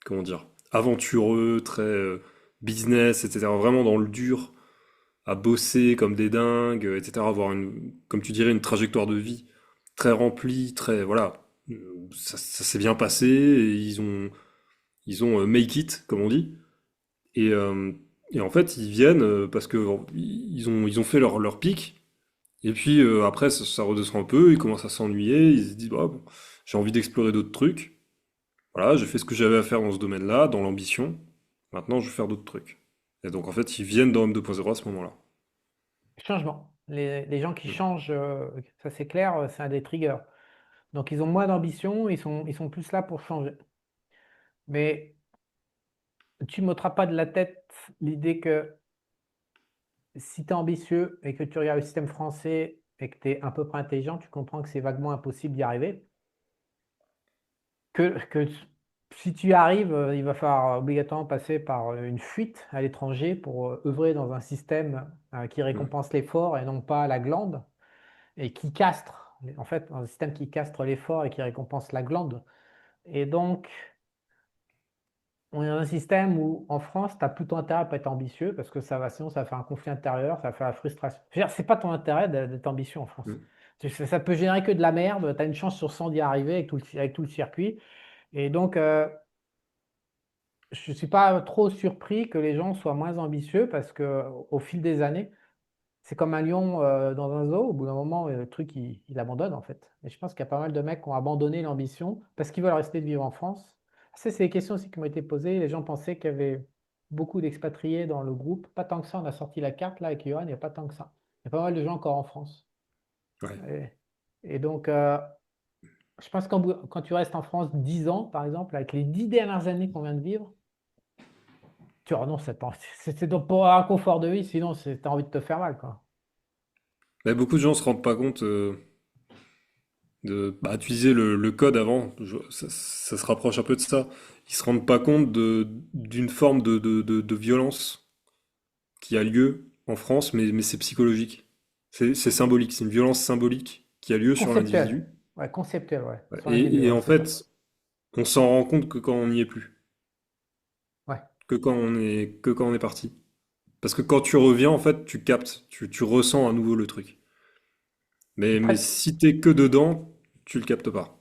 comment dire, aventureux, très business, etc. Vraiment dans le dur, à bosser comme des dingues, etc. Avoir une, comme tu dirais, une trajectoire de vie très remplie, très, voilà. Ça s'est bien passé, et ils ont make it, comme on dit. Et, euh, et en fait, ils viennent parce que ils ont fait leur pic. Et puis après, ça redescend un peu, ils commencent à s'ennuyer, ils se disent, bah, bon, j'ai envie d'explorer d'autres trucs. Voilà, j'ai fait ce que j'avais à faire dans ce domaine-là, dans l'ambition. Maintenant, je vais faire d'autres trucs. Et donc, en fait, ils viennent dans Homme 2.0 à ce moment-là. Changement. Les gens qui Mm. changent, ça c'est clair, c'est un des triggers. Donc ils ont moins d'ambition, ils sont plus là pour changer. Mais tu ne m'ôteras pas de la tête l'idée que si tu es ambitieux et que tu regardes le système français et que tu es à peu près intelligent, tu comprends que c'est vaguement impossible d'y arriver. Que si tu y arrives, il va falloir obligatoirement passer par une fuite à l'étranger pour œuvrer dans un système qui Mm. récompense l'effort et non pas la glande et qui castre. En fait, un système qui castre l'effort et qui récompense la glande. Et donc, on est dans un système où, en France, tu as plutôt intérêt à pas être ambitieux parce que sinon, ça fait un conflit intérieur, ça fait la frustration. Je veux dire, c'est pas ton intérêt d'être ambitieux en France. Mm. Ça peut générer que de la merde. Tu as une chance sur 100 d'y arriver avec tout le circuit. Et donc, je ne suis pas trop surpris que les gens soient moins ambitieux parce que au fil des années, c'est comme un lion dans un zoo. Au bout d'un moment, le truc, il abandonne en fait. Et je pense qu'il y a pas mal de mecs qui ont abandonné l'ambition parce qu'ils veulent rester de vivre en France. Ça, c'est des questions aussi qui m'ont été posées. Les gens pensaient qu'il y avait beaucoup d'expatriés dans le groupe. Pas tant que ça. On a sorti la carte là avec Johan. Il n'y a pas tant que ça. Il y a pas mal de gens encore en France. Ouais. Et, et donc, je pense quand tu restes en France 10 ans, par exemple, avec les 10 dernières années qu'on vient de vivre, tu renonces à c'est donc pour avoir un confort de vie, sinon tu as envie de te faire mal, quoi. Mais beaucoup de gens se rendent pas compte bah, tu disais le code avant, ça se rapproche un peu de ça. Ils se rendent pas compte d'une forme de violence qui a lieu en France, mais c'est psychologique. C'est symbolique, c'est une violence symbolique qui a lieu sur l'individu. Conceptuel. Ouais, conceptuel, ouais. Ouais. Sur l'individu, Et ouais, en c'est ça. fait, on s'en rend compte que quand on n'y est plus, Ouais. que quand on est parti. Parce que quand tu reviens, en fait, tu captes, tu ressens à nouveau le truc. C'est Mais très, si t'es que dedans, tu le captes pas.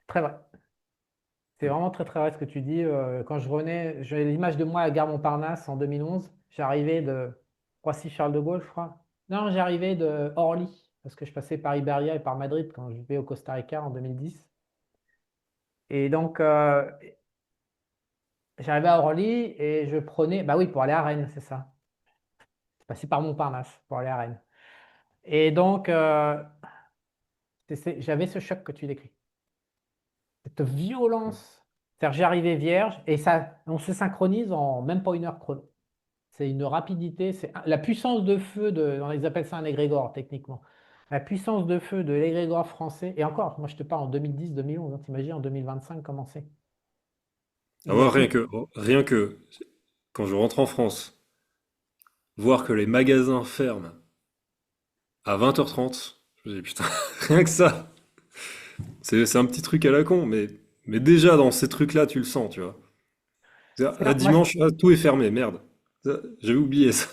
très vrai. C'est vraiment très, très vrai ce que tu dis. Quand je revenais, j'ai l'image de moi à la gare Montparnasse en 2011. J'arrivais de Roissy-Charles de Gaulle, je crois. Non, j'arrivais de Orly, parce que je passais par Iberia et par Madrid quand je vais au Costa Rica en 2010. Et donc, j'arrivais à Orly et je prenais, bah oui, pour aller à Rennes, c'est ça. Je passais par Montparnasse pour aller à Rennes. Et donc, j'avais ce choc que tu décris. Cette violence. C'est-à-dire, j'arrivais vierge et ça, on se synchronise en même pas une heure chrono. C'est une rapidité, c'est la puissance de feu ils appellent ça un égrégore techniquement. La puissance de feu de l'égrégore français, et encore, moi je te parle en 2010-2011, hein, t'imagines en 2025 comment c'est. Ah Il y a ouais, tout. rien que quand je rentre en France, voir que les magasins ferment à 20h30, je me dis putain, rien que ça, c'est un petit truc à la con, mais déjà dans ces trucs-là, tu le sens, tu vois. À Moi, dimanche, ah, tout est fermé, merde. J'avais oublié ça.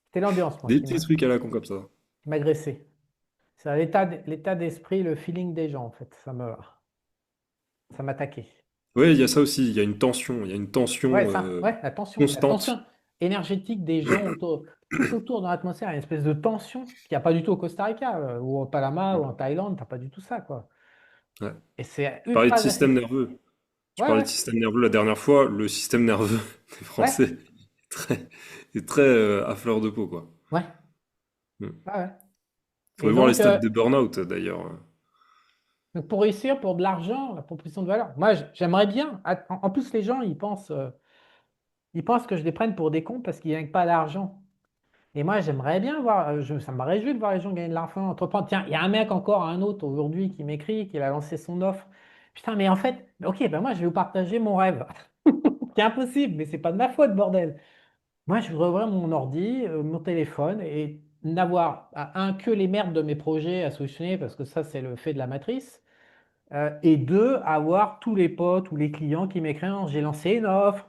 c'était l'ambiance, moi, Des petits trucs à la con comme ça. qui m'agressait. C'est l'état d'esprit, le feeling des gens, en fait. Ça m'attaquait. Ouais, il y a ça aussi, il y a une Ouais, tension ouais, la tension constante. énergétique des gens tout autour dans l'atmosphère, une espèce de tension qu'il n'y a pas du tout au Costa Rica, ou au Panama, ou en Thaïlande, t'as pas du tout ça, quoi. Ouais. Et c'est Tu parlais de ultra système agressif. nerveux. Tu Ouais, parlais de ouais, système nerveux la dernière fois. Le système nerveux des ouais, Français est très à fleur de peau, quoi. ouais, Mm. ouais, ouais. Et Faudrait voir les donc, stats des burn-out, d'ailleurs. pour réussir, pour de l'argent, la proposition de valeur, moi, j'aimerais bien. En plus, les gens, ils pensent que je les prenne pour des cons parce qu'ils gagnent pas d'argent. Et moi, j'aimerais bien voir, ça me réjouit de voir les gens gagner de l'argent, entreprendre. Tiens, il y a un mec encore, un autre aujourd'hui qui m'écrit, qui a lancé son offre. Putain, mais en fait, ok, ben moi, je vais vous partager mon rêve. C'est impossible, mais c'est pas de ma faute, bordel. Moi, je voudrais ouvrir mon ordi, mon téléphone et n'avoir que les merdes de mes projets à solutionner parce que ça, c'est le fait de la matrice. Et deux, avoir tous les potes ou les clients qui m'écrivent, j'ai lancé une offre,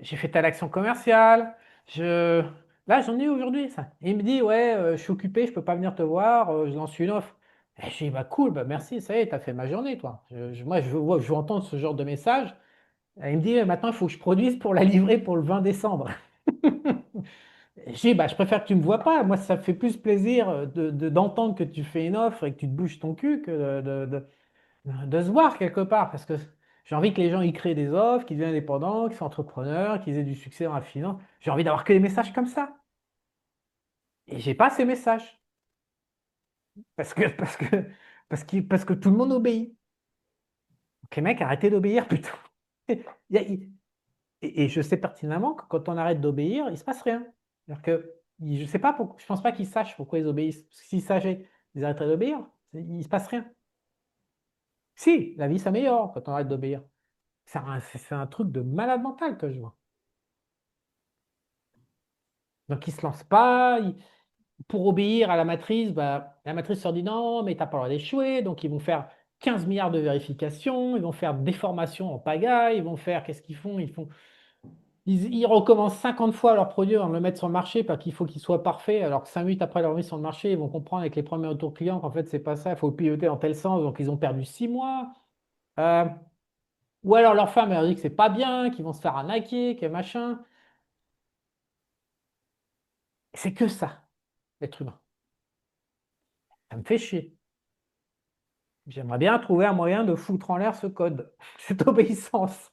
j'ai fait telle action commerciale. Je... Là, j'en ai aujourd'hui, ça. Et il me dit, ouais, je suis occupé, je peux pas venir te voir, je lance une offre. Et je dis, bah cool, bah merci, ça y est, t'as fait ma journée, toi. Moi, je veux entendre ce genre de message. Et il me dit, maintenant, il faut que je produise pour la livrer pour le 20 décembre. Et je dis, bah, je préfère que tu me vois pas. Moi, ça me fait plus plaisir d'entendre que tu fais une offre et que tu te bouges ton cul que de se voir quelque part. Parce que j'ai envie que les gens y créent des offres, qu'ils deviennent indépendants, qu'ils soient entrepreneurs, qu'ils aient du succès dans la finance. J'ai envie d'avoir que des messages comme ça. Et j'ai pas ces messages. Parce que, parce que, parce que tout le monde obéit. Donc les mecs, arrêtez d'obéir plutôt. Il y a- il- et je sais pertinemment que quand on arrête d'obéir, il se passe rien. C'est-à-dire que je sais pas je pense pas qu'ils sachent pourquoi ils obéissent. Parce que s'ils savaient, ils arrêteraient d'obéir. Il se passe rien. Si, la vie s'améliore quand on arrête d'obéir. C'est un truc de malade mental que je vois. Donc ils se lancent pas. pour obéir à la matrice, bah, la matrice leur dit non, mais t'as pas le droit d'échouer. Donc, ils vont faire 15 milliards de vérifications, ils vont faire des formations en pagaille, ils vont faire, qu'est-ce qu'ils font? Ils recommencent 50 fois leur produit avant de le mettre sur le marché parce qu'il faut qu'il soit parfait. Alors que 5 minutes après leur mise sur le marché, ils vont comprendre avec les premiers retours clients qu'en fait, c'est pas ça, il faut le piloter dans tel sens. Donc, ils ont perdu 6 mois. Euh, ou alors leur femme, elle leur dit que c'est pas bien, qu'ils vont se faire arnaquer, que machin. C'est que ça, l'être humain. Ça me fait chier. J'aimerais bien trouver un moyen de foutre en l'air ce code, cette obéissance.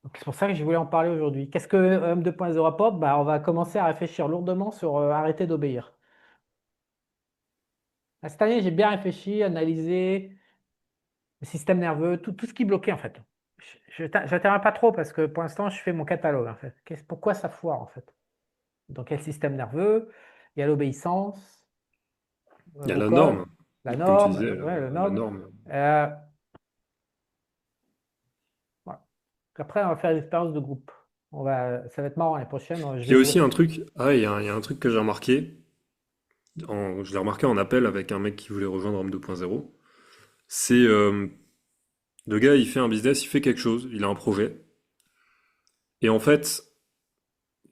Donc, c'est pour ça que je voulais en parler aujourd'hui. Qu'est-ce que Homme 2.0 apporte? Bah, on va commencer à réfléchir lourdement sur arrêter d'obéir. Cette année, j'ai bien réfléchi, analysé le système nerveux, tout ce qui bloquait en fait. Je n'interviens pas trop parce que pour l'instant, je fais mon catalogue en fait. Pourquoi ça foire en fait? Dans quel système nerveux? Il y a l'obéissance Il y a au la code, norme, la comme tu norme, disais, ouais, le la noble. norme. Euh, voilà. Après, on va faire l'expérience de groupe. Ça va être marrant l'année prochaine. Je Il y vais a vous. aussi un truc, il y a un truc que j'ai remarqué, je l'ai remarqué en appel avec un mec qui voulait rejoindre Homme 2.0, c'est le gars, il fait un business, il fait quelque chose, il a un projet, et en fait,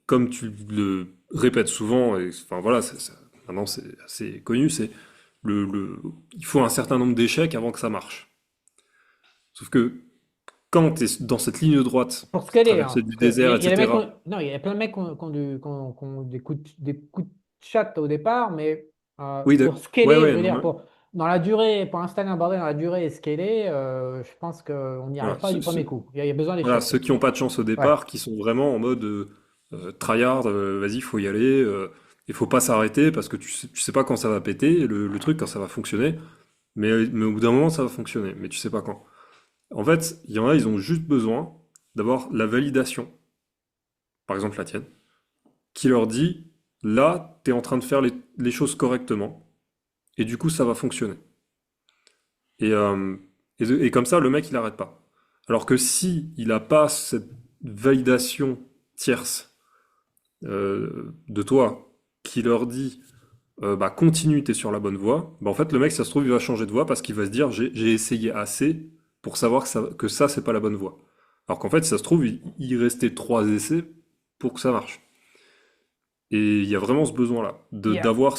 comme tu le répètes souvent, et enfin voilà, maintenant c'est assez connu, c'est il faut un certain nombre d'échecs avant que ça marche. Sauf que quand tu es dans cette ligne droite, Pour scaler, hein, traverser du parce que désert, il y a des mecs, etc. non, il y a plein de mecs qui ont des coups de chat au départ, mais Oui, pour ouais, scaler, je ouais, veux non, dire, dans la durée, pour installer un bordel dans la durée et scaler, je pense qu'on n'y arrive voilà, pas du premier coup. Il y a besoin voilà, d'échecs. ceux qui n'ont pas de chance au Ouais. départ, qui sont vraiment en mode tryhard, vas-y, faut y aller, il faut pas s'arrêter parce que tu sais pas quand ça va péter, le truc, quand ça va fonctionner, mais au bout d'un moment, ça va fonctionner, mais tu sais pas quand. En fait, il y en a, ils ont juste besoin d'avoir la validation, par exemple la tienne, qui leur dit, là, tu es en train de faire les choses correctement, et du coup, ça va fonctionner. Et, euh, et comme ça, le mec, il arrête pas. Alors que si il n'a pas cette validation tierce de toi qui leur dit bah continue, t'es sur la bonne voie, bah en fait le mec ça se trouve il va changer de voie parce qu'il va se dire j'ai essayé assez pour savoir que ça c'est pas la bonne voie. Alors qu'en fait ça se trouve il restait 3 essais pour que ça marche. Et il y a vraiment ce besoin-là Il y a- d'avoir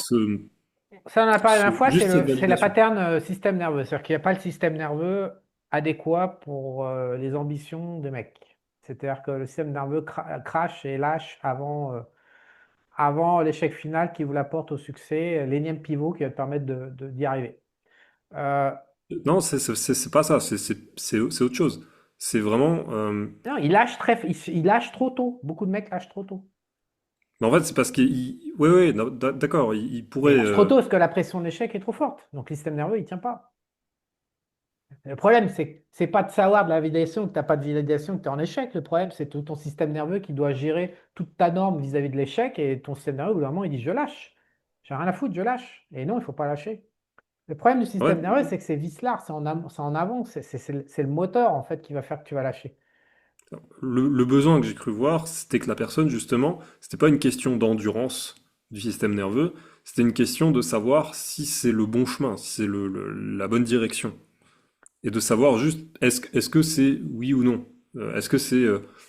Ça, on en a parlé la dernière fois, juste cette c'est la validation. pattern système nerveux. C'est-à-dire qu'il n'y a pas le système nerveux adéquat pour les ambitions des mecs. C'est-à-dire que le système nerveux crash et lâche avant l'échec final qui vous l'apporte au succès, l'énième pivot qui va te permettre d'y arriver. Euh, Non, c'est pas ça, c'est autre chose. C'est vraiment non, il lâche trop tôt. Beaucoup de mecs lâchent trop tôt. mais en fait c'est parce qu'il ouais ouais non, d'accord, il Mais pourrait ils lâchent trop tôt parce que la pression de l'échec est trop forte. Donc le système nerveux, il tient pas. Le problème, c'est pas de savoir de la validation que tu n'as pas de validation, que tu es en échec. Le problème, c'est tout ton système nerveux qui doit gérer toute ta norme vis-à-vis de l'échec. Et ton système nerveux, au bout d'un moment, il dit je lâche. J'ai rien à foutre, je lâche. Et non, il ne faut pas lâcher. Le problème du ouais. système nerveux, c'est que c'est vicelard, c'est en avant, c'est le moteur en fait qui va faire que tu vas lâcher. Le besoin que j'ai cru voir, c'était que la personne, justement, c'était pas une question d'endurance du système nerveux, c'était une question de savoir si c'est le bon chemin, si c'est la bonne direction. Et de savoir juste, est-ce que c'est oui ou non? Est-ce que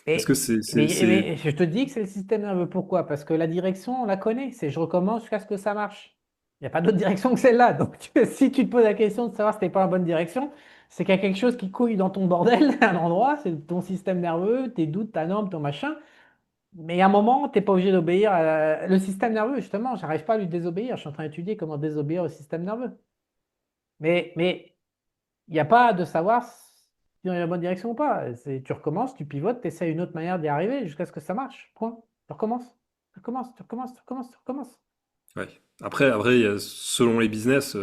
est-ce que Et, mais je te dis que c'est le système nerveux. Pourquoi? Parce que la direction, on la connaît. C'est je recommence jusqu'à ce que ça marche. Il n'y a pas d'autre direction que celle-là. Donc, si tu te poses la question de savoir si t'es pas la bonne direction, c'est qu'il y a quelque chose qui couille dans ton bordel, à un endroit, c'est ton système nerveux, tes doutes, ta norme, ton machin. Mais à un moment, tu n'es pas obligé d'obéir le système nerveux, justement. J'arrive pas à lui désobéir. Je suis en train d'étudier comment désobéir au système nerveux. Mais il n'y a pas de savoir si on est dans la bonne direction ou pas. Tu recommences, tu pivotes, tu essaies une autre manière d'y arriver jusqu'à ce que ça marche. Point. Tu recommences. Tu recommences, tu recommences, tu recommences, tu recommences. ouais. Après, selon les business,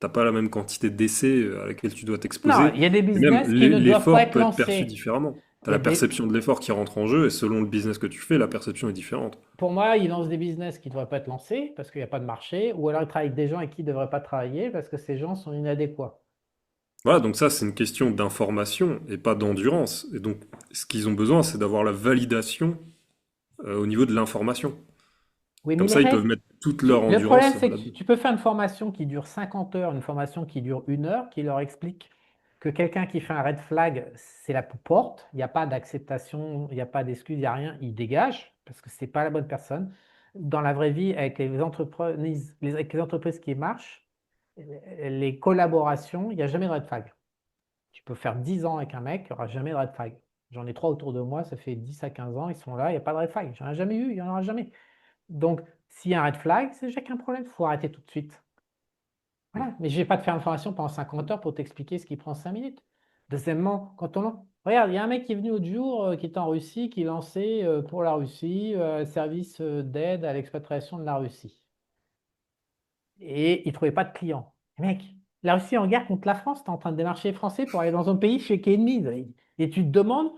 t'as pas la même quantité d'essais à laquelle tu dois Non, t'exposer, il y a des et même business qui ne doivent pas l'effort être peut être perçu lancés. différemment. T'as Il y a la des... perception de l'effort qui rentre en jeu, et selon le business que tu fais, la perception est différente. Pour moi, ils lancent des business qui ne devraient pas être lancés parce qu'il n'y a pas de marché, ou alors ils travaillent avec des gens avec qui ils ne devraient pas travailler parce que ces gens sont inadéquats. Voilà, donc ça, c'est une question d'information et pas d'endurance. Et donc, ce qu'ils ont besoin, c'est d'avoir la validation au niveau de l'information. Oui, mais Comme les ça, ils peuvent mecs, mettre toute leur le problème, endurance c'est que là-dedans. tu peux faire une formation qui dure 50 heures, une formation qui dure 1 heure, qui leur explique que quelqu'un qui fait un red flag, c'est la porte, il n'y a pas d'acceptation, il n'y a pas d'excuse, il n'y a rien, il dégage, parce que c'est pas la bonne personne. Dans la vraie vie, avec les entreprises, avec les entreprises qui marchent, les collaborations, il n'y a jamais de red flag. Tu peux faire 10 ans avec un mec, il n'y aura jamais de red flag. J'en ai trois autour de moi, ça fait 10 à 15 ans, ils sont là, il n'y a pas de red flag. J'en ai jamais eu, il n'y en aura jamais. Donc, s'il y a un red flag, c'est déjà qu'un problème, il faut arrêter tout de suite. Mm. Voilà. Mais je ne vais pas te faire une formation pendant 50 heures pour t'expliquer ce qui prend 5 minutes. Deuxièmement, quand on... Regarde, il y a un mec qui est venu l'autre jour, qui était en Russie, qui lançait pour la Russie un service d'aide à l'expatriation de la Russie. Et il ne trouvait pas de clients. Mec, la Russie est en guerre contre la France, tu es en train de démarcher les Français pour aller dans un pays qui est ennemi. Et tu te demandes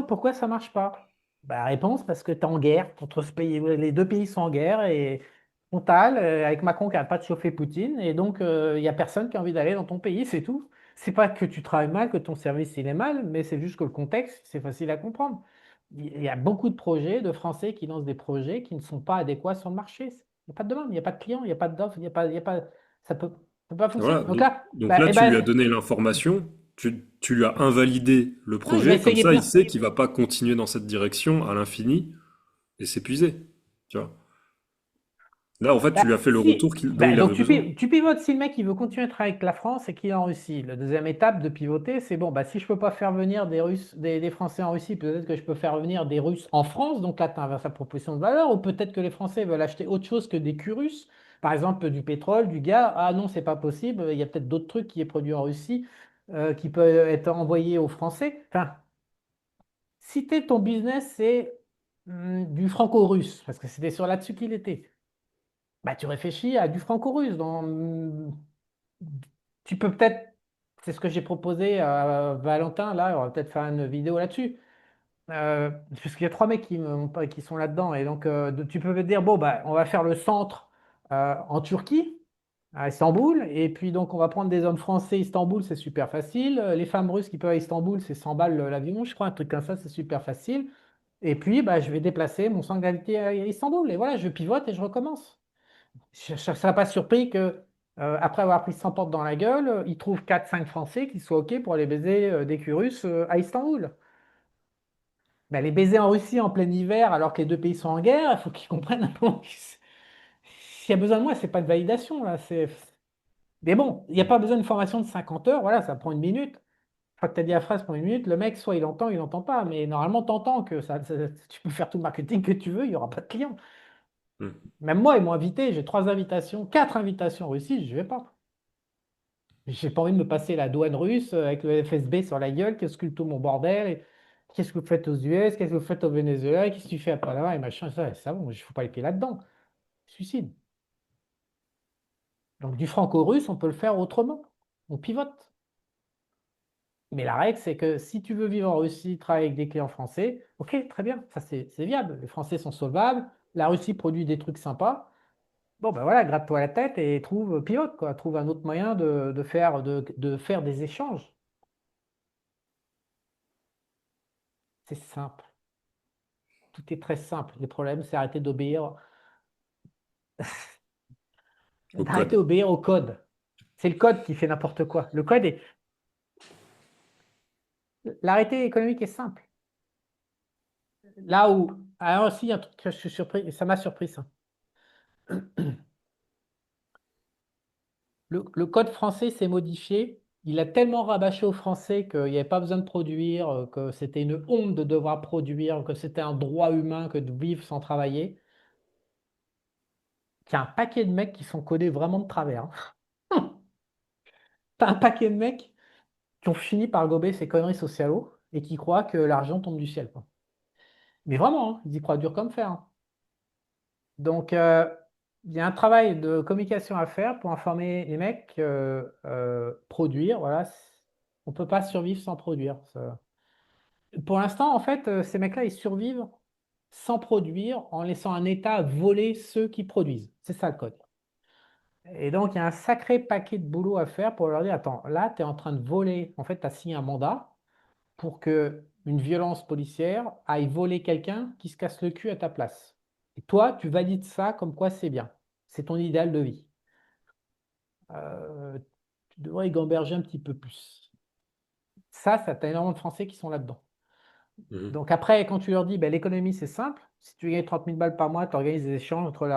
pourquoi ça marche pas. Bah, la réponse, parce que tu es en guerre contre ce pays. Les deux pays sont en guerre et frontale, avec Macron qui n'arrête pas de chauffer Poutine. Et donc, il n'y a personne qui a envie d'aller dans ton pays, c'est tout. C'est pas que tu travailles mal, que ton service il est mal, mais c'est juste que le contexte, c'est facile à comprendre. Il y a beaucoup de projets, de Français qui lancent des projets qui ne sont pas adéquats sur le marché. Il n'y a pas de demande, il n'y a pas de clients, il n'y a pas d'offres, il y a pas, ça peut pas fonctionner. Voilà. Donc Donc, là, donc bah, là, eh tu lui ben, as donné l'information, tu lui as invalidé le non, il va projet, comme essayer ça, il plein. sait qu'il va pas continuer dans cette direction à l'infini et s'épuiser. Tu vois. Là, en fait, tu Bah, lui as fait le si, retour dont bah, il donc avait besoin. tu pivotes si le mec il veut continuer à travailler avec la France et qu'il est en Russie. La deuxième étape de pivoter, c'est bon, bah, si je peux pas faire venir des Russes, des Français en Russie, peut-être que je peux faire venir des Russes en France. Donc là, tu inverses la proposition de valeur. Ou peut-être que les Français veulent acheter autre chose que des Curus, par exemple du pétrole, du gaz. Ah non, c'est pas possible. Il y a peut-être d'autres trucs qui est produit en Russie qui peuvent être envoyés aux Français. Enfin, si ton business, c'est du franco-russe, parce que c'était sur là-dessus qu'il était. Bah, tu réfléchis à du franco-russe. Tu peux peut-être, c'est ce que j'ai proposé à Valentin, là, on va peut-être faire une vidéo là-dessus. Parce qu'il y a trois mecs qui sont là-dedans. Et donc, tu peux te dire, bon, bah, on va faire le centre en Turquie, à Istanbul. Et puis, donc, on va prendre des hommes français. Istanbul, c'est super facile. Les femmes russes qui peuvent à Istanbul, c'est 100 balles l'avion, je crois, un truc comme ça, c'est super facile. Et puis, bah, je vais déplacer mon centre de gravité à Istanbul. Et voilà, je pivote et je recommence. Je ne serais pas surpris que, après avoir pris 100 portes dans la gueule, ils trouvent 4-5 Français qui soient OK pour aller baiser des Russes à Istanbul. Ben, les baiser en Russie en plein hiver, alors que les deux pays sont en guerre, il faut qu'ils comprennent un peu. S'il y a besoin de moi, c'est pas de validation, là. Mais bon, il n'y a pas besoin d'une formation de 50 heures, voilà, ça prend 1 minute. Une fois que tu as dit la phrase pour 1 minute, le mec, soit il entend pas. Mais normalement, tu entends que tu peux faire tout le marketing que tu veux, il n'y aura pas de clients. Mm. Même moi, ils m'ont invité, j'ai 3 invitations, 4 invitations en Russie, je vais pas. J'ai pas envie de me passer la douane russe avec le FSB sur la gueule, qu'est-ce que tout mon bordel, qu'est-ce que vous faites aux US, qu'est-ce que vous faites au Venezuela, qu'est-ce que tu fais après là-bas et machin, ça bon, il ne faut pas les pieds là-dedans. Suicide. Donc du franco-russe, on peut le faire autrement. On pivote. Mais la règle, c'est que si tu veux vivre en Russie, travailler avec des clients français, ok, très bien, ça c'est viable. Les Français sont solvables, la Russie produit des trucs sympas. Bon, ben voilà, gratte-toi la tête et pivote, quoi. Trouve un autre moyen de faire des échanges. C'est simple. Tout est très simple. Le problème, c'est Au d'arrêter code. d'obéir au code. C'est le code qui fait n'importe quoi. L'arrêté économique est simple. Là où, alors aussi, un truc que je suis surpris, ça m'a surpris ça. Le code français s'est modifié. Il a tellement rabâché aux Français qu'il n'y avait pas besoin de produire, que c'était une honte de devoir produire, que c'était un droit humain que de vivre sans travailler, qu'il y a un paquet de mecs qui sont codés vraiment de travers, hein. T'as un paquet de mecs qui ont fini par gober ces conneries socialo et qui croient que l'argent tombe du ciel, quoi. Mais vraiment, hein, ils y croient dur comme fer, hein. Donc, il y a un travail de communication à faire pour informer les mecs que produire, voilà, on ne peut pas survivre sans produire. Pour l'instant, en fait, ces mecs-là, ils survivent sans produire en laissant un État voler ceux qui produisent. C'est ça le code. Et donc, il y a un sacré paquet de boulot à faire pour leur dire, attends, là, tu es en train de voler, en fait, tu as signé un mandat pour que une violence policière aille voler quelqu'un qui se casse le cul à ta place. Et toi, tu valides ça comme quoi c'est bien. C'est ton idéal de vie. Euh, Tu devrais y gamberger un petit peu plus. Ça, t'as énormément de Français qui sont là-dedans. Mhm. Donc après, quand tu leur dis, ben, l'économie, c'est simple. Si tu gagnes 30 000 balles par mois, tu organises des échanges entre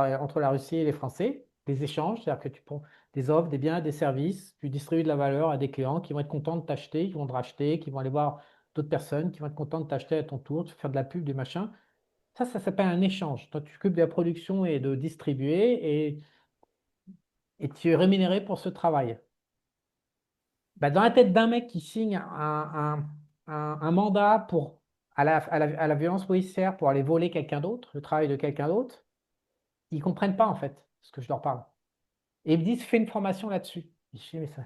la Russie et les Français. Des échanges, c'est-à-dire que tu prends des offres, des biens, des services, tu distribues de la valeur à des clients qui vont être contents de t'acheter, qui vont te racheter, qui vont aller voir d'autres personnes, qui vont être contents de t'acheter à ton tour, de faire de la pub, des machins. Ça s'appelle un échange. Toi, tu t'occupes de la production et de distribuer et tu es rémunéré pour ce travail. Bah, dans la tête d'un mec qui signe un mandat à la violence policière pour aller voler quelqu'un d'autre, le travail de quelqu'un d'autre, ils ne comprennent pas en fait ce que je leur parle. Et ils me disent, fais une formation là-dessus. Je dis, mais ça.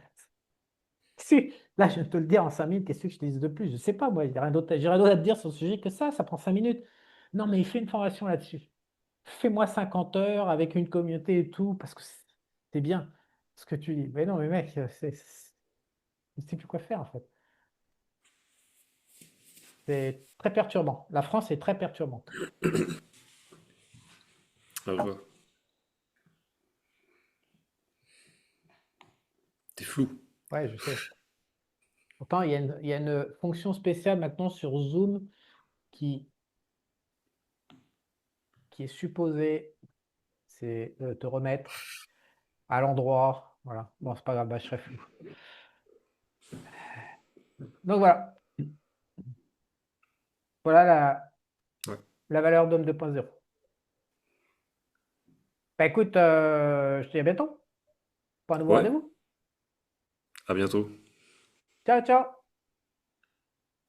Là, je viens de te le dire en 5 minutes, qu'est-ce que je te dise de plus? Je ne sais pas, moi, j'ai rien d'autre à te dire sur ce sujet que ça prend 5 minutes. Non, mais fais une formation là-dessus. Fais-moi 50 heures avec une communauté et tout, parce que c'est bien ce que tu dis. Mais non, mais mec, je ne sais plus quoi faire en fait. C'est très perturbant. La France est très perturbante. Ah, je vois. T'es flou. Ouais, je sais. Pourtant, il y a une fonction spéciale maintenant sur Zoom qui, qui est supposée c'est te remettre à l'endroit. Voilà. Bon, c'est pas grave, bah, je serai flou. Donc voilà. Voilà Ouais. la valeur d'homme 2.0. Bah écoute, je te dis à bientôt pour un nouveau Ouais, rendez-vous. à bientôt. Ciao, ciao!